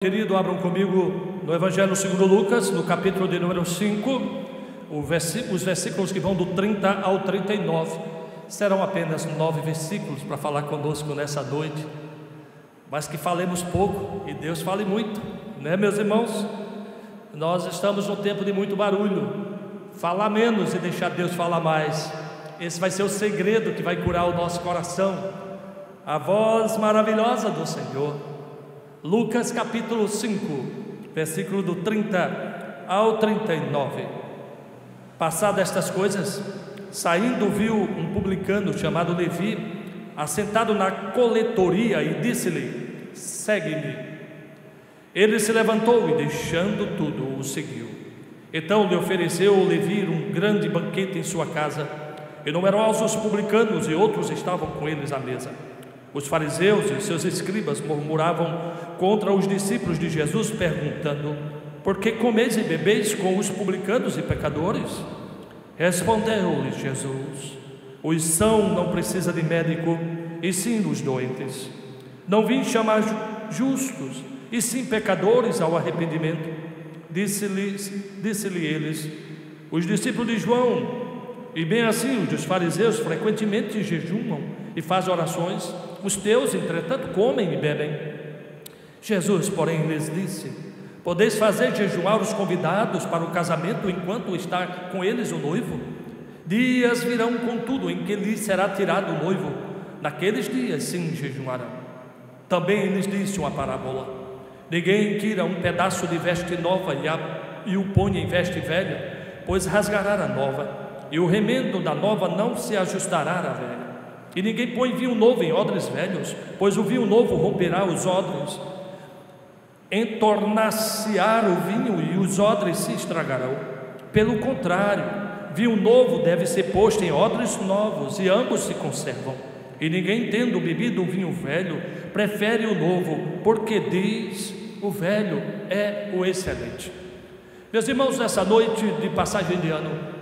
Querido, abram comigo no Evangelho segundo Lucas, no capítulo de número 5, os versículos que vão do 30 ao 39. Serão apenas 9 versículos para falar conosco nessa noite, mas que falemos pouco e Deus fale muito, né, meus irmãos? Nós estamos num tempo de muito barulho. Falar menos e deixar Deus falar mais. Esse vai ser o segredo que vai curar o nosso coração. A voz maravilhosa do Senhor. Lucas capítulo 5, versículo do 30 ao 39. Passadas estas coisas, saindo viu um publicano chamado Levi, assentado na coletoria, e disse-lhe: segue-me. Ele se levantou e, deixando tudo, o seguiu. Então lhe ofereceu Levi um grande banquete em sua casa, e numerosos publicanos e outros estavam com eles à mesa. Os fariseus e seus escribas murmuravam contra os discípulos de Jesus, perguntando: por que comeis e bebeis com os publicanos e pecadores? Respondeu-lhes Jesus: os sãos não precisam de médico, e sim os doentes. Não vim chamar justos, e sim pecadores ao arrependimento. Disse-lhe eles: os discípulos de João, e bem assim os dos fariseus, frequentemente jejumam e fazem orações. Os teus, entretanto, comem e bebem. Jesus, porém, lhes disse: podeis fazer jejuar os convidados para o casamento enquanto está com eles o noivo? Dias virão, contudo, em que lhes será tirado o noivo. Naqueles dias, sim, jejuarão. Também lhes disse uma parábola: ninguém tira um pedaço de veste nova e o põe em veste velha, pois rasgará a nova, e o remendo da nova não se ajustará à velha. E ninguém põe vinho novo em odres velhos, pois o vinho novo romperá os odres, entornar-se-á o vinho e os odres se estragarão. Pelo contrário, vinho novo deve ser posto em odres novos, e ambos se conservam. E ninguém, tendo bebido o vinho velho, prefere o novo, porque diz: o velho é o excelente. Meus irmãos, nessa noite de passagem de ano,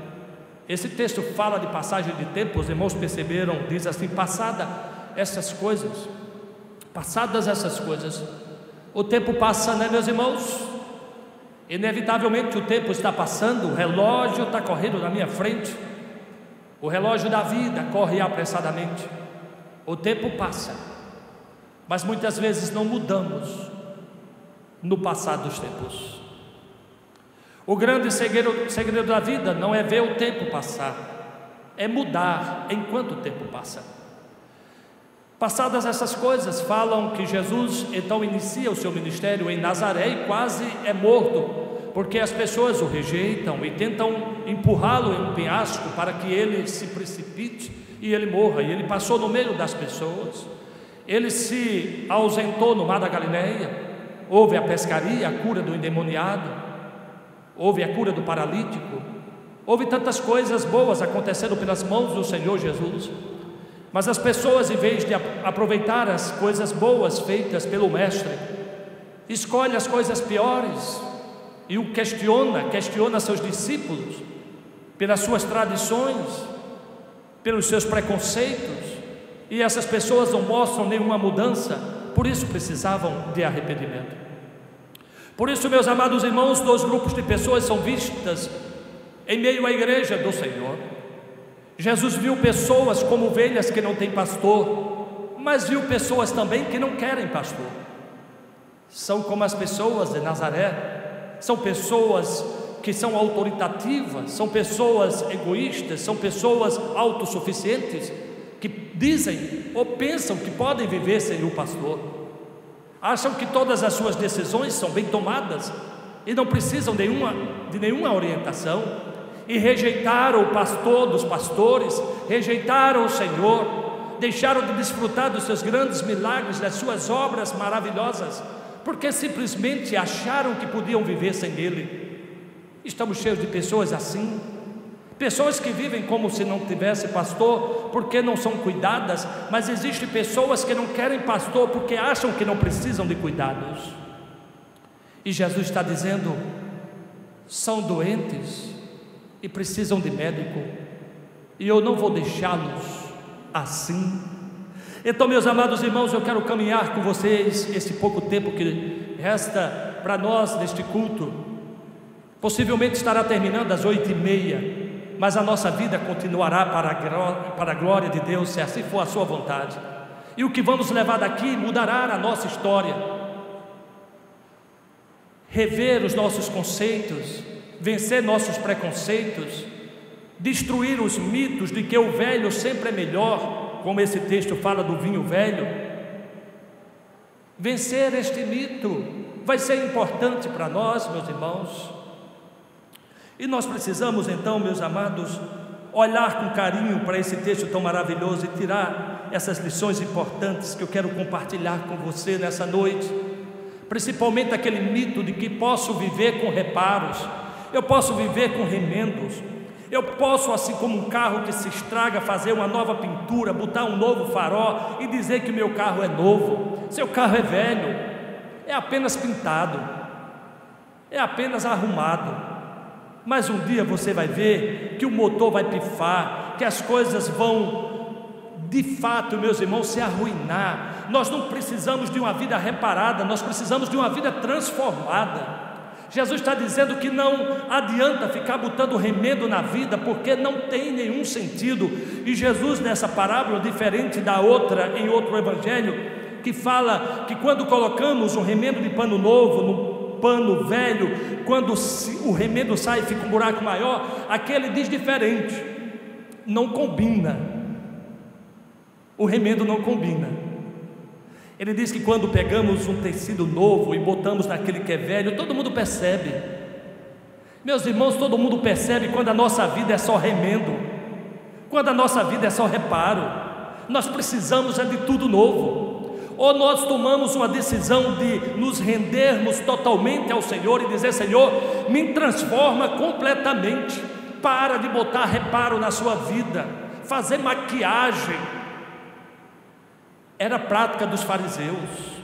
esse texto fala de passagem de tempo. Os irmãos perceberam, diz assim: passadas essas coisas, o tempo passa, né, meus irmãos? Inevitavelmente o tempo está passando, o relógio está correndo na minha frente, o relógio da vida corre apressadamente. O tempo passa, mas muitas vezes não mudamos no passar dos tempos. O grande segredo da vida não é ver o tempo passar, é mudar enquanto o tempo passa. Passadas essas coisas, falam que Jesus então inicia o seu ministério em Nazaré e quase é morto, porque as pessoas o rejeitam e tentam empurrá-lo em um penhasco para que ele se precipite e ele morra. E ele passou no meio das pessoas, ele se ausentou no mar da Galileia, houve a pescaria, a cura do endemoniado, houve a cura do paralítico, houve tantas coisas boas acontecendo pelas mãos do Senhor Jesus. Mas as pessoas, em vez de aproveitar as coisas boas feitas pelo Mestre, escolhe as coisas piores e o questiona seus discípulos pelas suas tradições, pelos seus preconceitos, e essas pessoas não mostram nenhuma mudança. Por isso precisavam de arrependimento. Por isso, meus amados irmãos, 2 grupos de pessoas são vistas em meio à igreja do Senhor. Jesus viu pessoas como ovelhas que não têm pastor, mas viu pessoas também que não querem pastor. São como as pessoas de Nazaré, são pessoas que são autoritativas, são pessoas egoístas, são pessoas autossuficientes, que dizem ou pensam que podem viver sem o pastor. Acham que todas as suas decisões são bem tomadas e não precisam de nenhuma orientação, e rejeitaram o pastor dos pastores, rejeitaram o Senhor, deixaram de desfrutar dos seus grandes milagres, das suas obras maravilhosas, porque simplesmente acharam que podiam viver sem Ele. Estamos cheios de pessoas assim, pessoas que vivem como se não tivesse pastor, porque não são cuidadas. Mas existem pessoas que não querem pastor porque acham que não precisam de cuidados. E Jesus está dizendo: são doentes e precisam de médico, e eu não vou deixá-los assim. Então, meus amados irmãos, eu quero caminhar com vocês esse pouco tempo que resta para nós neste culto. Possivelmente estará terminando às 8h30, mas a nossa vida continuará para a glória de Deus, se assim for a sua vontade. E o que vamos levar daqui mudará a nossa história. Rever os nossos conceitos, vencer nossos preconceitos, destruir os mitos de que o velho sempre é melhor, como esse texto fala do vinho velho. Vencer este mito vai ser importante para nós, meus irmãos. E nós precisamos então, meus amados, olhar com carinho para esse texto tão maravilhoso e tirar essas lições importantes que eu quero compartilhar com você nessa noite. Principalmente aquele mito de que posso viver com reparos, eu posso viver com remendos, eu posso, assim como um carro que se estraga, fazer uma nova pintura, botar um novo farol e dizer que meu carro é novo. Seu carro é velho, é apenas pintado, é apenas arrumado. Mas um dia você vai ver que o motor vai pifar, que as coisas vão, de fato, meus irmãos, se arruinar. Nós não precisamos de uma vida reparada, nós precisamos de uma vida transformada. Jesus está dizendo que não adianta ficar botando remendo na vida, porque não tem nenhum sentido. E Jesus, nessa parábola, diferente da outra, em outro evangelho, que fala que quando colocamos um remendo de pano novo no pano velho, quando o remendo sai e fica um buraco maior, aquele diz diferente, não combina, o remendo não combina. Ele diz que quando pegamos um tecido novo e botamos naquele que é velho, todo mundo percebe. Meus irmãos, todo mundo percebe quando a nossa vida é só remendo, quando a nossa vida é só reparo. Nós precisamos de tudo novo. Ou nós tomamos uma decisão de nos rendermos totalmente ao Senhor e dizer: Senhor, me transforma completamente. Para de botar reparo na sua vida, fazer maquiagem. Era prática dos fariseus.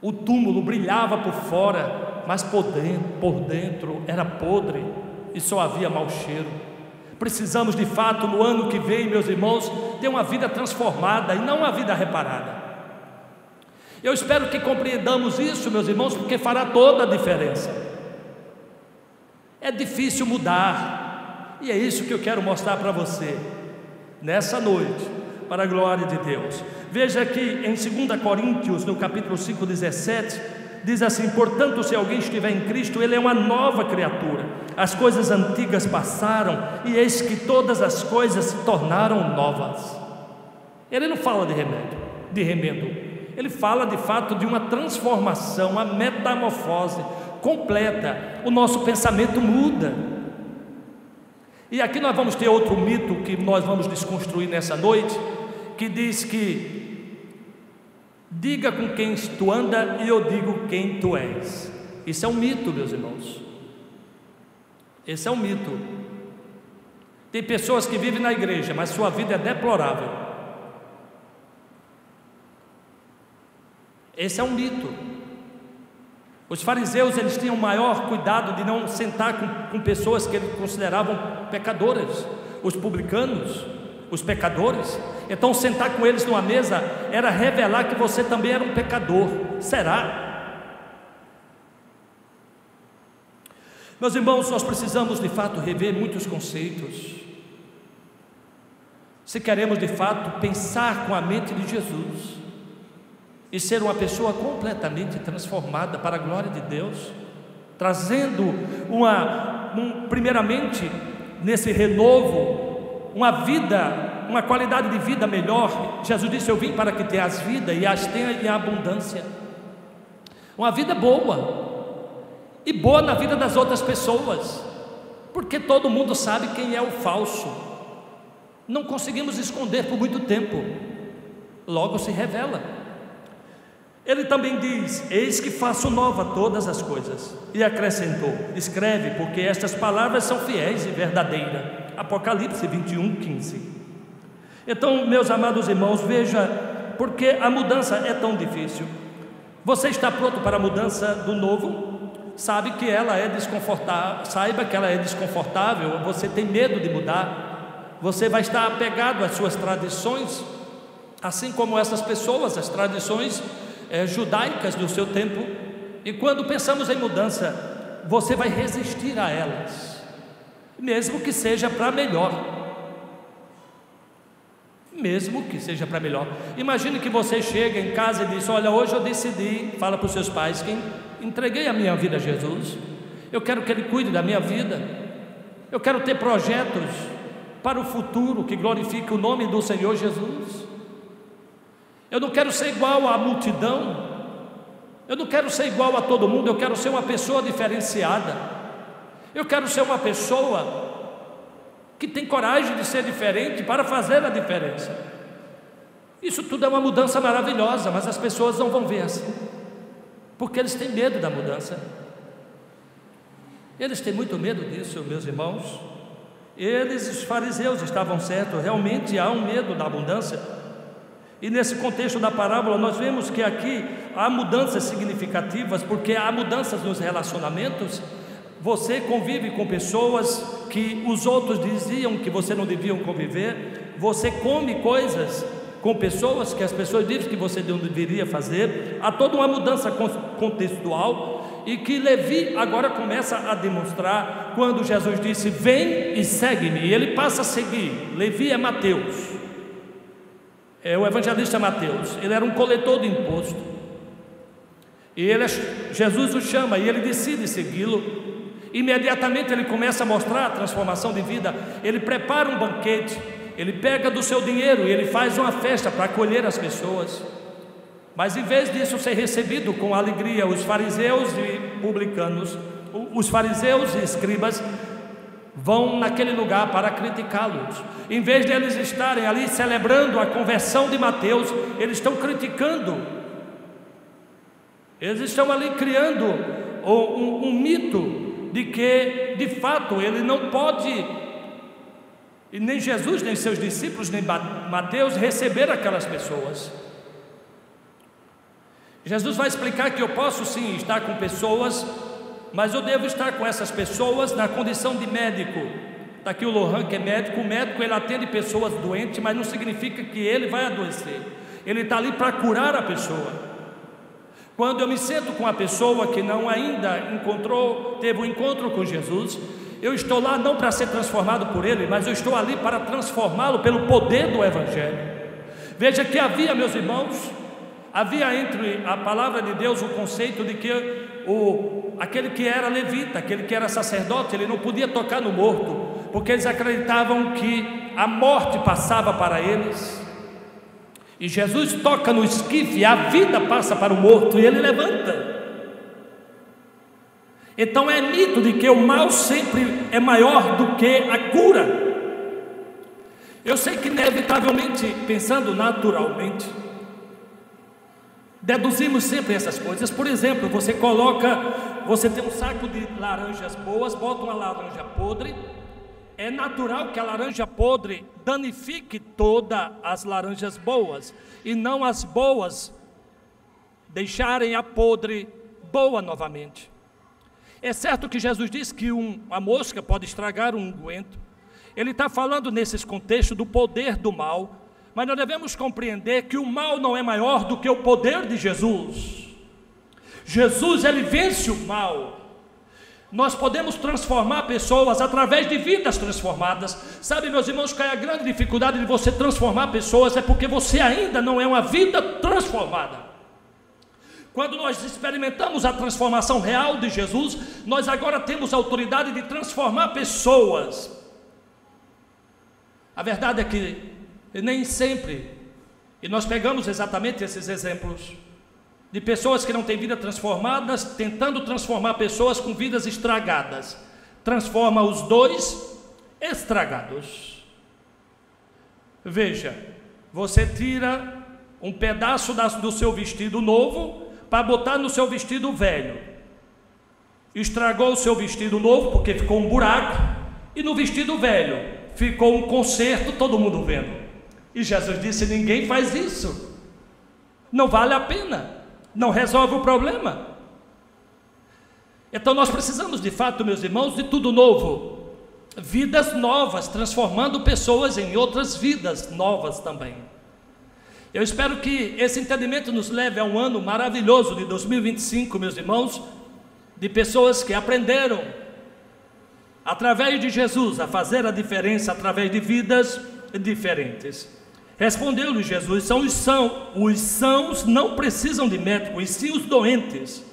O túmulo brilhava por fora, mas por dentro era podre e só havia mau cheiro. Precisamos de fato, no ano que vem, meus irmãos, ter uma vida transformada e não uma vida reparada. Eu espero que compreendamos isso, meus irmãos, porque fará toda a diferença. É difícil mudar, e é isso que eu quero mostrar para você nessa noite, para a glória de Deus. Veja que em 2 Coríntios, no capítulo 5:17, diz assim: portanto, se alguém estiver em Cristo, ele é uma nova criatura. As coisas antigas passaram, e eis que todas as coisas se tornaram novas. Ele não fala de remendo. Ele fala de fato de uma transformação, uma metamorfose completa. O nosso pensamento muda. E aqui nós vamos ter outro mito que nós vamos desconstruir nessa noite, que diz que diga com quem tu anda e eu digo quem tu és. Isso é um mito, meus irmãos. Esse é um mito. Tem pessoas que vivem na igreja, mas sua vida é deplorável. Esse é um mito. Os fariseus, eles tinham maior cuidado de não sentar com pessoas que eles consideravam pecadoras. Os publicanos, os pecadores. Então sentar com eles numa mesa era revelar que você também era um pecador. Será? Meus irmãos, nós precisamos de fato rever muitos conceitos. Se queremos de fato pensar com a mente de Jesus e ser uma pessoa completamente transformada para a glória de Deus, trazendo primeiramente nesse renovo, uma qualidade de vida melhor. Jesus disse: eu vim para que tenhas vida e as tenha em abundância. Uma vida boa, e boa na vida das outras pessoas, porque todo mundo sabe quem é o falso. Não conseguimos esconder por muito tempo, logo se revela. Ele também diz: eis que faço nova todas as coisas. E acrescentou: escreve, porque estas palavras são fiéis e verdadeiras. Apocalipse 21:15. Então, meus amados irmãos, veja, porque a mudança é tão difícil. Você está pronto para a mudança do novo? Sabe que ela é desconfortável, saiba que ela é desconfortável. Você tem medo de mudar, você vai estar apegado às suas tradições, assim como essas pessoas, as tradições judaicas do seu tempo. E quando pensamos em mudança, você vai resistir a elas, mesmo que seja para melhor. Mesmo que seja para melhor. Imagine que você chega em casa e diz: olha, hoje eu decidi, fala para os seus pais, que entreguei a minha vida a Jesus. Eu quero que Ele cuide da minha vida. Eu quero ter projetos para o futuro que glorifique o nome do Senhor Jesus. Eu não quero ser igual à multidão. Eu não quero ser igual a todo mundo. Eu quero ser uma pessoa diferenciada. Eu quero ser uma pessoa que tem coragem de ser diferente para fazer a diferença. Isso tudo é uma mudança maravilhosa, mas as pessoas não vão ver assim, porque eles têm medo da mudança. Eles têm muito medo disso, meus irmãos. Eles, os fariseus, estavam certos. Realmente há um medo da mudança. E nesse contexto da parábola nós vemos que aqui há mudanças significativas, porque há mudanças nos relacionamentos. Você convive com pessoas que os outros diziam que você não devia conviver. Você come coisas com pessoas que as pessoas dizem que você não deveria fazer. Há toda uma mudança contextual, e que Levi agora começa a demonstrar quando Jesus disse: vem e segue-me. E ele passa a seguir. Levi é Mateus, é o evangelista Mateus. Ele era um coletor de imposto, e Jesus o chama e ele decide segui-lo. Imediatamente ele começa a mostrar a transformação de vida. Ele prepara um banquete, ele pega do seu dinheiro e ele faz uma festa para acolher as pessoas. Mas em vez disso ser recebido com alegria, os fariseus e publicanos, os fariseus e escribas, vão naquele lugar para criticá-los. Em vez de eles estarem ali celebrando a conversão de Mateus, eles estão criticando. Eles estão ali criando um mito de que, de fato, ele não pode, e nem Jesus, nem seus discípulos, nem Mateus, receber aquelas pessoas. Jesus vai explicar que eu posso sim estar com pessoas, mas eu devo estar com essas pessoas na condição de médico. Está aqui o Lohan, que é médico. O médico, ele atende pessoas doentes, mas não significa que ele vai adoecer. Ele está ali para curar a pessoa. Quando eu me sento com a pessoa que não ainda teve um encontro com Jesus, eu estou lá não para ser transformado por ele, mas eu estou ali para transformá-lo pelo poder do Evangelho. Veja que havia, meus irmãos, havia entre a palavra de Deus o conceito de que aquele que era levita, aquele que era sacerdote, ele não podia tocar no morto, porque eles acreditavam que a morte passava para eles. E Jesus toca no esquife e a vida passa para o morto e ele levanta. Então é mito de que o mal sempre é maior do que a cura. Eu sei que inevitavelmente, pensando naturalmente, deduzimos sempre essas coisas. Por exemplo, você tem um saco de laranjas boas, bota uma laranja podre. É natural que a laranja podre danifique todas as laranjas boas, e não as boas deixarem a podre boa novamente. É certo que Jesus diz que a mosca pode estragar um unguento. Ele está falando nesses contextos do poder do mal, mas nós devemos compreender que o mal não é maior do que o poder de Jesus. Jesus, ele vence o mal. Nós podemos transformar pessoas através de vidas transformadas. Sabe, meus irmãos, qual é a grande dificuldade de você transformar pessoas? É porque você ainda não é uma vida transformada. Quando nós experimentamos a transformação real de Jesus, nós agora temos a autoridade de transformar pessoas. A verdade é que nem sempre, e nós pegamos exatamente esses exemplos de pessoas que não têm vida transformadas, tentando transformar pessoas com vidas estragadas. Transforma os dois estragados. Veja, você tira um pedaço do seu vestido novo para botar no seu vestido velho. Estragou o seu vestido novo porque ficou um buraco, e no vestido velho ficou um conserto, todo mundo vendo. E Jesus disse: ninguém faz isso, não vale a pena, não resolve o problema. Então nós precisamos de fato, meus irmãos, de tudo novo, vidas novas, transformando pessoas em outras vidas novas também. Eu espero que esse entendimento nos leve a um ano maravilhoso de 2025, meus irmãos, de pessoas que aprenderam, através de Jesus, a fazer a diferença através de vidas diferentes. Respondeu-lhe Jesus: os sãos não precisam de médico, e sim os doentes.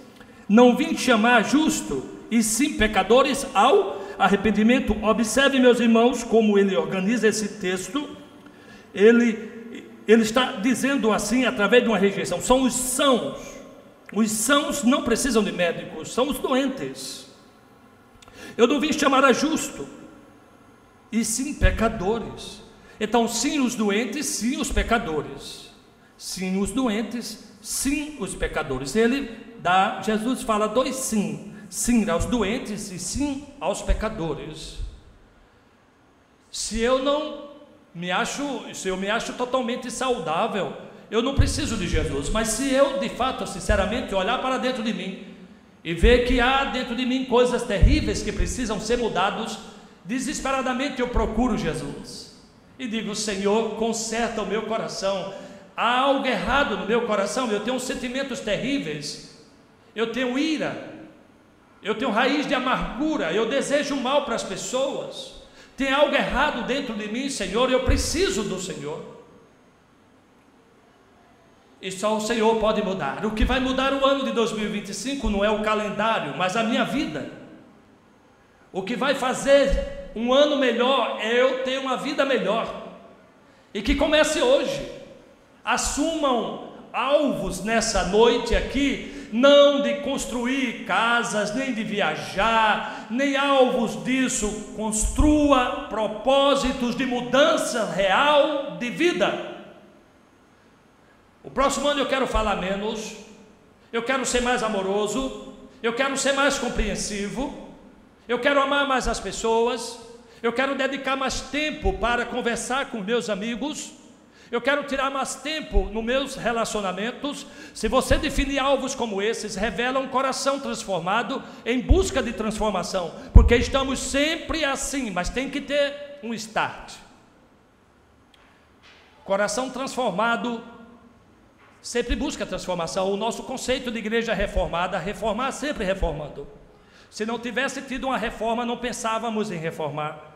Não vim chamar justo, e sim pecadores ao arrependimento. Observe, meus irmãos, como ele organiza esse texto. Ele está dizendo assim, através de uma rejeição: são os sãos. Os sãos não precisam de médicos, são os doentes. Eu não vim chamar a justo, e sim pecadores. Então, sim os doentes, sim os pecadores. Sim os doentes, sim os pecadores. Jesus fala dois sim: sim aos doentes e sim aos pecadores. Se eu me acho totalmente saudável, eu não preciso de Jesus. Mas se eu, de fato, sinceramente, olhar para dentro de mim e ver que há dentro de mim coisas terríveis que precisam ser mudadas, desesperadamente eu procuro Jesus e digo: Senhor, conserta o meu coração. Há algo errado no meu coração, eu tenho sentimentos terríveis, eu tenho ira, eu tenho raiz de amargura, eu desejo mal para as pessoas, tem algo errado dentro de mim, Senhor, eu preciso do Senhor. E só o Senhor pode mudar. O que vai mudar o ano de 2025 não é o calendário, mas a minha vida. O que vai fazer um ano melhor é eu ter uma vida melhor, e que comece hoje. Assumam alvos nessa noite aqui, não de construir casas, nem de viajar, nem alvos disso. Construa propósitos de mudança real de vida. O próximo ano eu quero falar menos, eu quero ser mais amoroso, eu quero ser mais compreensivo, eu quero amar mais as pessoas, eu quero dedicar mais tempo para conversar com meus amigos, eu quero tirar mais tempo nos meus relacionamentos. Se você definir alvos como esses, revela um coração transformado em busca de transformação, porque estamos sempre assim, mas tem que ter um start. Coração transformado sempre busca transformação. O nosso conceito de igreja reformada, reformar sempre reformando. Se não tivesse tido uma reforma, não pensávamos em reformar.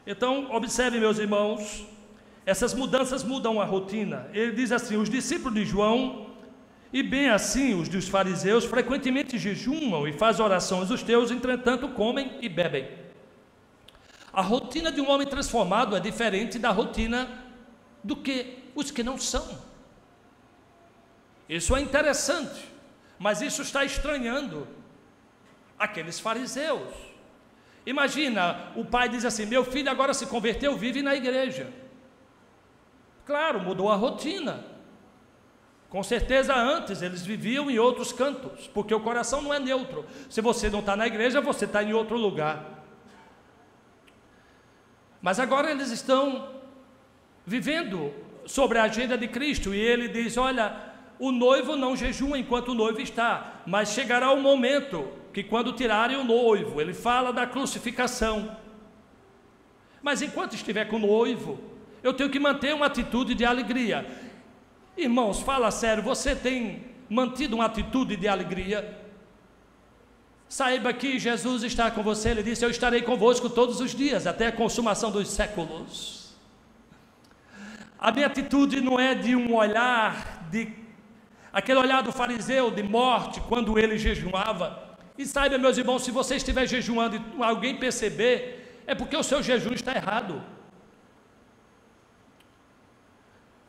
Então, observe, meus irmãos, essas mudanças mudam a rotina. Ele diz assim: os discípulos de João, e bem assim os dos fariseus, frequentemente jejumam e fazem orações. Os teus, entretanto, comem e bebem. A rotina de um homem transformado é diferente da rotina do que os que não são. Isso é interessante, mas isso está estranhando aqueles fariseus. Imagina, o pai diz assim: meu filho agora se converteu, vive na igreja. Claro, mudou a rotina. Com certeza antes eles viviam em outros cantos, porque o coração não é neutro. Se você não está na igreja, você está em outro lugar. Mas agora eles estão vivendo sobre a agenda de Cristo, e ele diz: olha, o noivo não jejua enquanto o noivo está, mas chegará o momento que quando tirarem o noivo, ele fala da crucificação. Mas enquanto estiver com o noivo, eu tenho que manter uma atitude de alegria. Irmãos, fala sério, você tem mantido uma atitude de alegria? Saiba que Jesus está com você. Ele disse: eu estarei convosco todos os dias, até a consumação dos séculos. A minha atitude não é de um olhar, aquele olhar do fariseu de morte, quando ele jejuava. E saiba, meus irmãos, se você estiver jejuando e alguém perceber, é porque o seu jejum está errado.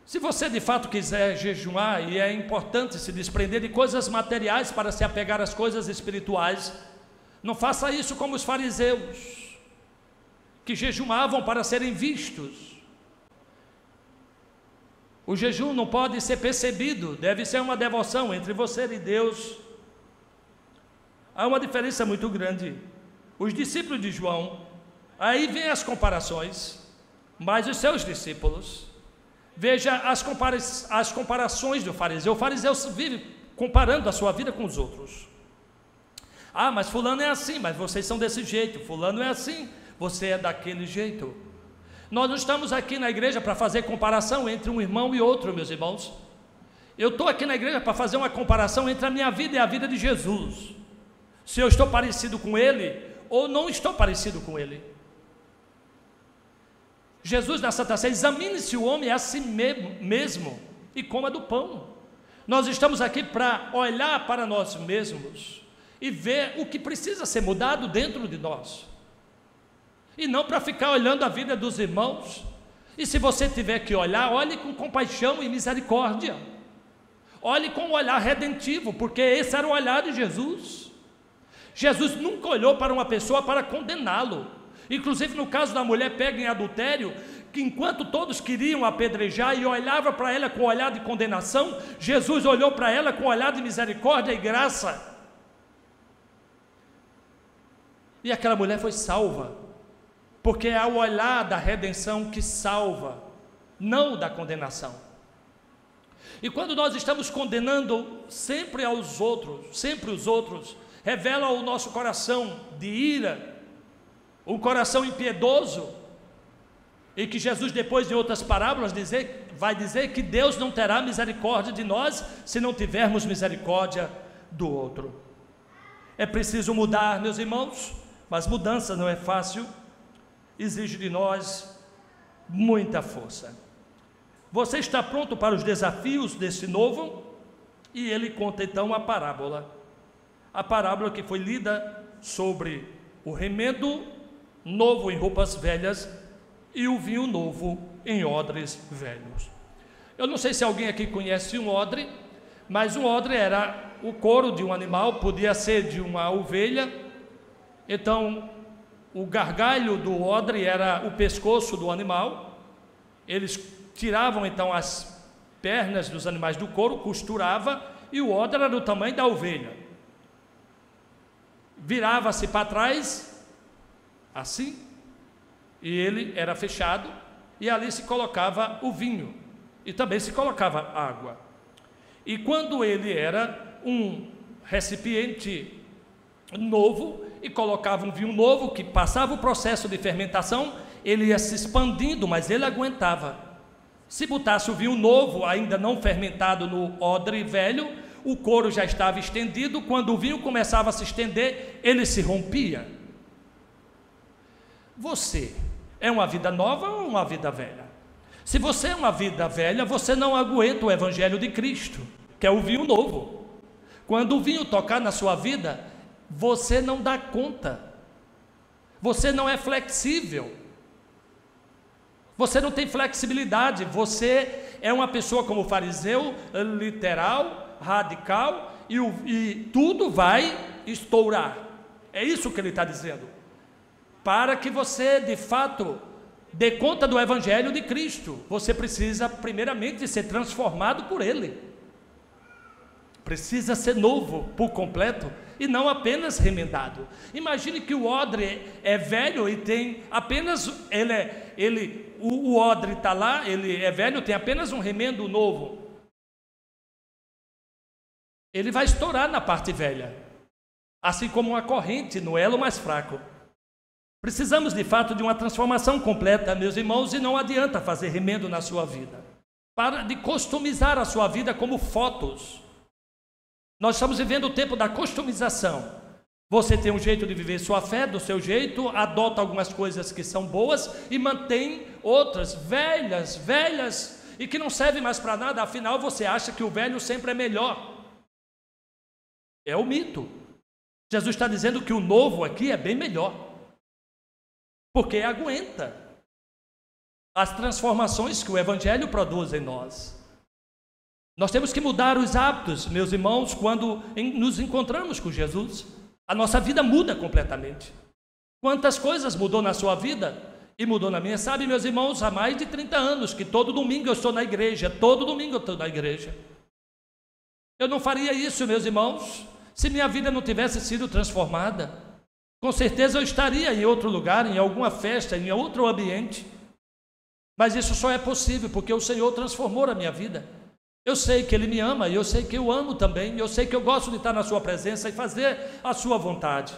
Se você de fato quiser jejuar, e é importante se desprender de coisas materiais para se apegar às coisas espirituais, não faça isso como os fariseus, que jejuavam para serem vistos. O jejum não pode ser percebido, deve ser uma devoção entre você e Deus. Há uma diferença muito grande. Os discípulos de João, aí vem as comparações, mas os seus discípulos, veja as comparações do fariseu. O fariseu vive comparando a sua vida com os outros. Ah, mas fulano é assim, mas vocês são desse jeito. Fulano é assim, você é daquele jeito. Nós não estamos aqui na igreja para fazer comparação entre um irmão e outro, meus irmãos. Eu estou aqui na igreja para fazer uma comparação entre a minha vida e a vida de Jesus. Se eu estou parecido com Ele ou não estou parecido com Ele. Jesus na Santa Ceia, examine-se o homem a si mesmo e coma do pão. Nós estamos aqui para olhar para nós mesmos e ver o que precisa ser mudado dentro de nós. E não para ficar olhando a vida dos irmãos. E se você tiver que olhar, olhe com compaixão e misericórdia. Olhe com um olhar redentivo, porque esse era o olhar de Jesus. Jesus nunca olhou para uma pessoa para condená-lo. Inclusive no caso da mulher pega em adultério, que enquanto todos queriam apedrejar e olhava para ela com olhar de condenação, Jesus olhou para ela com olhar de misericórdia e graça. E aquela mulher foi salva, porque é o olhar da redenção que salva, não da condenação. E quando nós estamos condenando sempre os outros, revela o nosso coração de ira, um coração impiedoso, e que Jesus depois em outras parábolas vai dizer que Deus não terá misericórdia de nós se não tivermos misericórdia do outro. É preciso mudar, meus irmãos, mas mudança não é fácil, exige de nós muita força. Você está pronto para os desafios desse novo? E ele conta então a parábola que foi lida sobre o remendo novo em roupas velhas e o vinho novo em odres velhos. Eu não sei se alguém aqui conhece um odre, mas um odre era o couro de um animal, podia ser de uma ovelha. Então o gargalho do odre era o pescoço do animal. Eles tiravam então as pernas dos animais do couro, costurava, e o odre era do tamanho da ovelha. Virava-se para trás assim, e ele era fechado, e ali se colocava o vinho, e também se colocava água. E quando ele era um recipiente novo, e colocava um vinho novo, que passava o processo de fermentação, ele ia se expandindo, mas ele aguentava. Se botasse o vinho novo, ainda não fermentado no odre velho, o couro já estava estendido, quando o vinho começava a se estender, ele se rompia. Você é uma vida nova ou uma vida velha? Se você é uma vida velha, você não aguenta o Evangelho de Cristo, que é o vinho novo. Quando o vinho tocar na sua vida, você não dá conta, você não é flexível, você não tem flexibilidade, você é uma pessoa como o fariseu, literal, radical, e tudo vai estourar. É isso que ele está dizendo. Para que você, de fato, dê conta do Evangelho de Cristo, você precisa, primeiramente, ser transformado por Ele. Precisa ser novo por completo e não apenas remendado. Imagine que o odre é velho e tem apenas, o odre está lá, ele é velho, tem apenas um remendo novo. Ele vai estourar na parte velha, assim como uma corrente no elo mais fraco. Precisamos de fato de uma transformação completa, meus irmãos, e não adianta fazer remendo na sua vida. Para de customizar a sua vida como fotos. Nós estamos vivendo o tempo da customização. Você tem um jeito de viver sua fé do seu jeito, adota algumas coisas que são boas e mantém outras velhas e que não servem mais para nada, afinal você acha que o velho sempre é melhor. É o mito. Jesus está dizendo que o novo aqui é bem melhor, porque aguenta as transformações que o Evangelho produz em nós. Nós temos que mudar os hábitos, meus irmãos, quando nos encontramos com Jesus. A nossa vida muda completamente. Quantas coisas mudou na sua vida e mudou na minha? Sabe, meus irmãos, há mais de 30 anos que todo domingo eu estou na igreja, todo domingo eu estou na igreja. Eu não faria isso, meus irmãos, se minha vida não tivesse sido transformada. Com certeza eu estaria em outro lugar, em alguma festa, em outro ambiente. Mas isso só é possível porque o Senhor transformou a minha vida. Eu sei que Ele me ama, e eu sei que eu amo também, eu sei que eu gosto de estar na sua presença e fazer a sua vontade.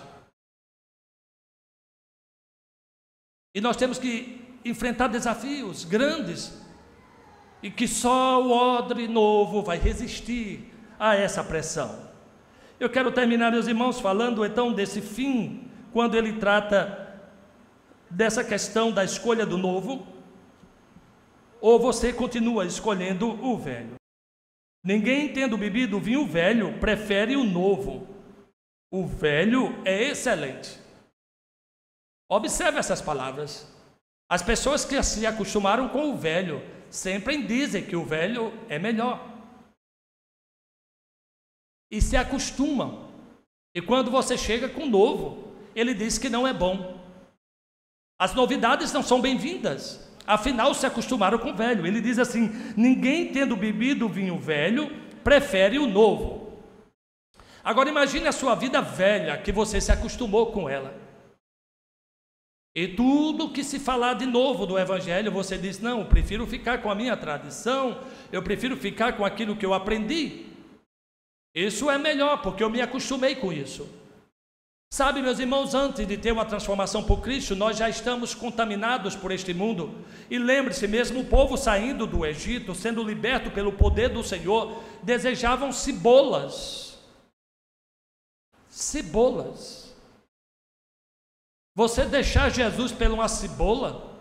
E nós temos que enfrentar desafios grandes e que só o odre novo vai resistir a essa pressão. Eu quero terminar, meus irmãos, falando então desse fim, quando ele trata dessa questão da escolha do novo, ou você continua escolhendo o velho. Ninguém, tendo bebido vinho velho, prefere o novo. O velho é excelente. Observe essas palavras. As pessoas que se acostumaram com o velho sempre dizem que o velho é melhor. E se acostumam. E quando você chega com o novo, ele diz que não é bom. As novidades não são bem-vindas. Afinal, se acostumaram com o velho. Ele diz assim: ninguém, tendo bebido vinho velho, prefere o novo. Agora imagine a sua vida velha, que você se acostumou com ela. E tudo que se falar de novo do Evangelho, você diz: não, eu prefiro ficar com a minha tradição, eu prefiro ficar com aquilo que eu aprendi. Isso é melhor, porque eu me acostumei com isso. Sabe, meus irmãos, antes de ter uma transformação por Cristo, nós já estamos contaminados por este mundo. E lembre-se, mesmo o povo saindo do Egito, sendo liberto pelo poder do Senhor, desejavam cebolas. Cebolas. Você deixar Jesus por uma cebola?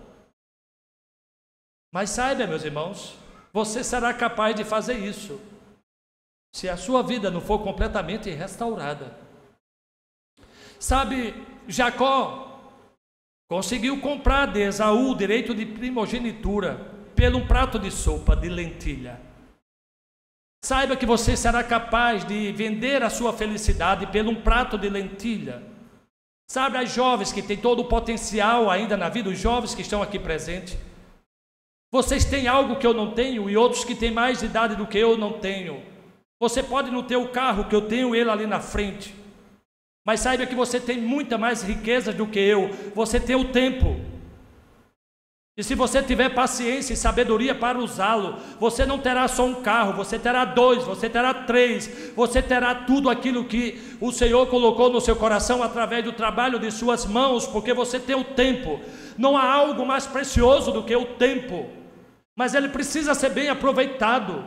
Mas saiba, meus irmãos, você será capaz de fazer isso, se a sua vida não for completamente restaurada. Sabe, Jacó conseguiu comprar de Esaú o direito de primogenitura pelo um prato de sopa de lentilha. Saiba que você será capaz de vender a sua felicidade pelo um prato de lentilha. Sabe, as jovens que têm todo o potencial ainda na vida, os jovens que estão aqui presentes, vocês têm algo que eu não tenho e outros que têm mais idade do que eu não tenho. Você pode não ter o carro que eu tenho, ele ali na frente, mas saiba que você tem muita mais riqueza do que eu. Você tem o tempo. E se você tiver paciência e sabedoria para usá-lo, você não terá só um carro, você terá 2, você terá 3, você terá tudo aquilo que o Senhor colocou no seu coração através do trabalho de suas mãos, porque você tem o tempo. Não há algo mais precioso do que o tempo, mas ele precisa ser bem aproveitado.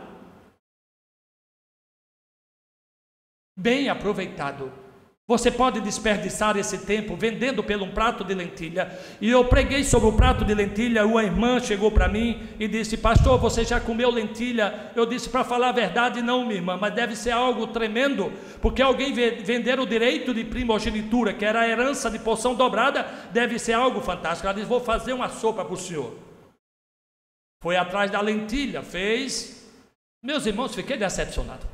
Bem aproveitado. Você pode desperdiçar esse tempo vendendo pelo um prato de lentilha. E eu preguei sobre o prato de lentilha. Uma irmã chegou para mim e disse: pastor, você já comeu lentilha? Eu disse: para falar a verdade, não, minha irmã, mas deve ser algo tremendo, porque alguém vender o direito de primogenitura, que era a herança de porção dobrada, deve ser algo fantástico. Ela disse: vou fazer uma sopa para o senhor. Foi atrás da lentilha, fez. Meus irmãos, fiquei decepcionado.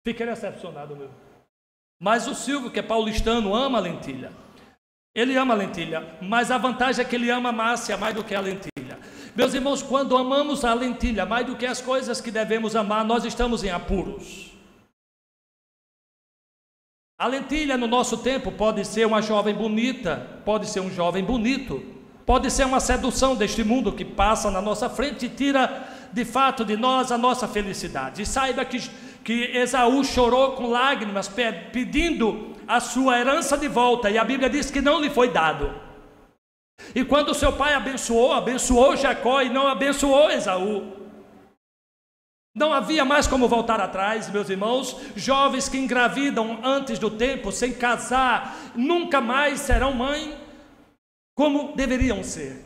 Fiquei decepcionado mesmo. Mas o Silvio, que é paulistano, ama a lentilha. Ele ama a lentilha, mas a vantagem é que ele ama a massa mais do que a lentilha. Meus irmãos, quando amamos a lentilha mais do que as coisas que devemos amar, nós estamos em apuros. A lentilha no nosso tempo pode ser uma jovem bonita, pode ser um jovem bonito, pode ser uma sedução deste mundo que passa na nossa frente e tira de fato de nós a nossa felicidade. E saiba que Esaú chorou com lágrimas pedindo a sua herança de volta, e a Bíblia diz que não lhe foi dado. E quando seu pai abençoou Jacó e não abençoou Esaú. Não havia mais como voltar atrás, meus irmãos. Jovens que engravidam antes do tempo, sem casar, nunca mais serão mãe como deveriam ser.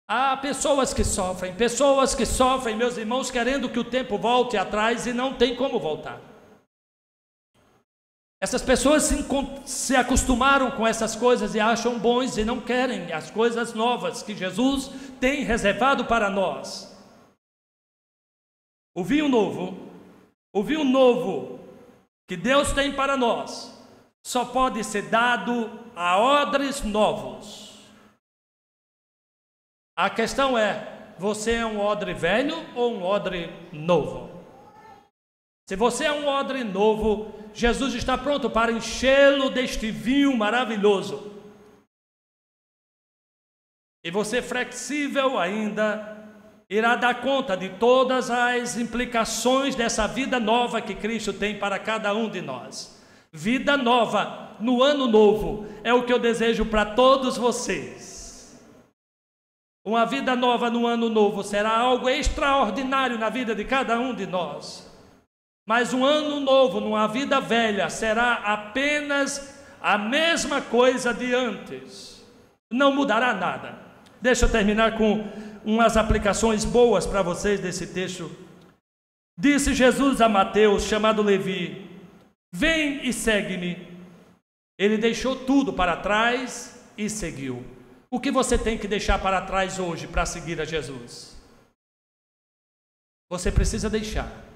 Há pessoas que sofrem, meus irmãos, querendo que o tempo volte atrás e não tem como voltar. Essas pessoas se acostumaram com essas coisas e acham bons e não querem as coisas novas que Jesus tem reservado para nós. O vinho novo que Deus tem para nós, só pode ser dado a odres novos. A questão é: você é um odre velho ou um odre novo? Se você é um odre novo, Jesus está pronto para enchê-lo deste vinho maravilhoso. E você, flexível ainda, irá dar conta de todas as implicações dessa vida nova que Cristo tem para cada um de nós. Vida nova no ano novo é o que eu desejo para todos vocês. Uma vida nova no ano novo será algo extraordinário na vida de cada um de nós. Mas um ano novo numa vida velha será apenas a mesma coisa de antes. Não mudará nada. Deixa eu terminar com umas aplicações boas para vocês desse texto. Disse Jesus a Mateus, chamado Levi: vem e segue-me. Ele deixou tudo para trás e seguiu. O que você tem que deixar para trás hoje para seguir a Jesus? Você precisa deixar.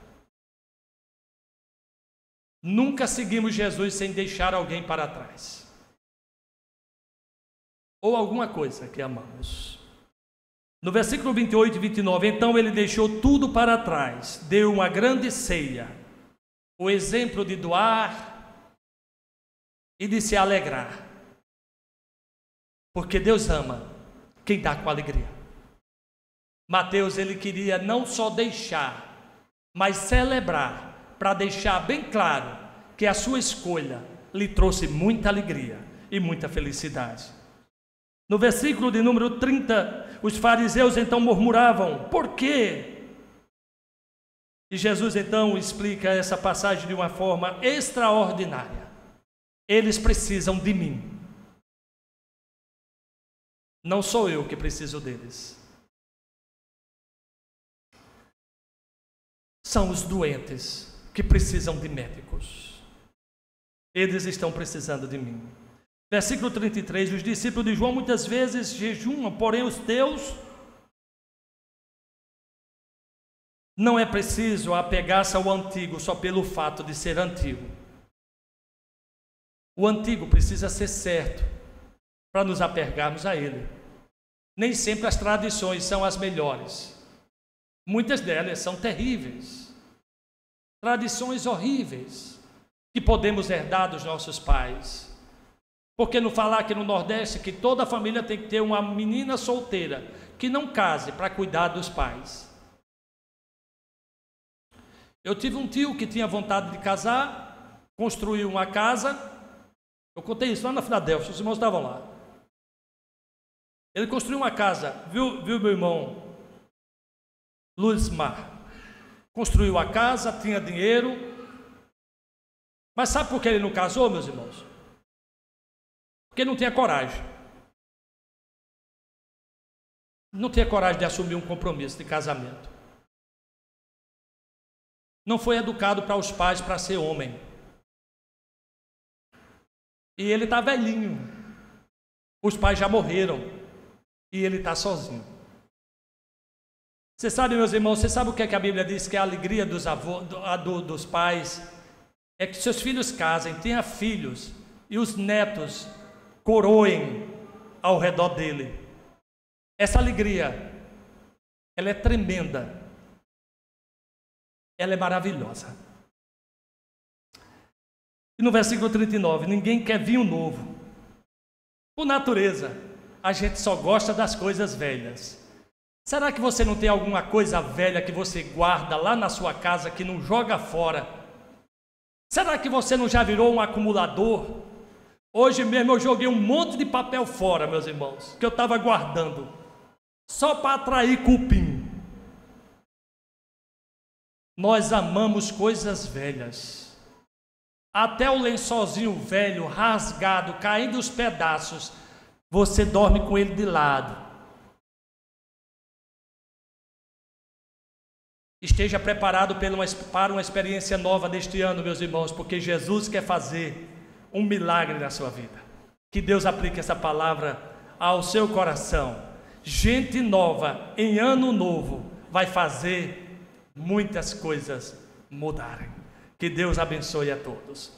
Nunca seguimos Jesus sem deixar alguém para trás, ou alguma coisa que amamos. No versículo 28 e 29, então ele deixou tudo para trás, deu uma grande ceia, o exemplo de doar e de se alegrar, porque Deus ama quem dá com alegria. Mateus, ele queria não só deixar, mas celebrar, para deixar bem claro que a sua escolha lhe trouxe muita alegria e muita felicidade. No versículo de número 30, os fariseus então murmuravam: por quê? E Jesus então explica essa passagem de uma forma extraordinária. Eles precisam de mim. Não sou eu que preciso deles. São os doentes que precisam de médicos. Eles estão precisando de mim. Versículo 33, os discípulos de João muitas vezes jejumam, porém os teus não é preciso apegar-se ao antigo só pelo fato de ser antigo. O antigo precisa ser certo para nos apegarmos a ele. Nem sempre as tradições são as melhores. Muitas delas são terríveis. Tradições horríveis que podemos herdar dos nossos pais. Porque não falar aqui no Nordeste que toda família tem que ter uma menina solteira que não case para cuidar dos pais. Eu tive um tio que tinha vontade de casar, construiu uma casa. Eu contei isso lá na Filadélfia, os irmãos estavam lá. Ele construiu uma casa, viu meu irmão Luiz Mar? Construiu a casa, tinha dinheiro. Mas sabe por que ele não casou, meus irmãos? Porque não tinha coragem. Não tinha coragem de assumir um compromisso de casamento. Não foi educado para os pais para ser homem. E ele está velhinho. Os pais já morreram. E ele está sozinho. Você sabe, meus irmãos, você sabe o que é que a Bíblia diz que a alegria dos avós, dos pais é que seus filhos casem, tenham filhos e os netos coroem ao redor dele. Essa alegria, ela é tremenda, ela é maravilhosa. E no versículo 39, ninguém quer vinho novo. Por natureza, a gente só gosta das coisas velhas. Será que você não tem alguma coisa velha que você guarda lá na sua casa que não joga fora? Será que você não já virou um acumulador? Hoje mesmo eu joguei um monte de papel fora, meus irmãos, que eu estava guardando, só para atrair cupim. Nós amamos coisas velhas. Até o lençolzinho velho, rasgado, caindo os pedaços, você dorme com ele de lado. Esteja preparado para uma experiência nova deste ano, meus irmãos, porque Jesus quer fazer um milagre na sua vida. Que Deus aplique essa palavra ao seu coração. Gente nova em ano novo vai fazer muitas coisas mudarem. Que Deus abençoe a todos.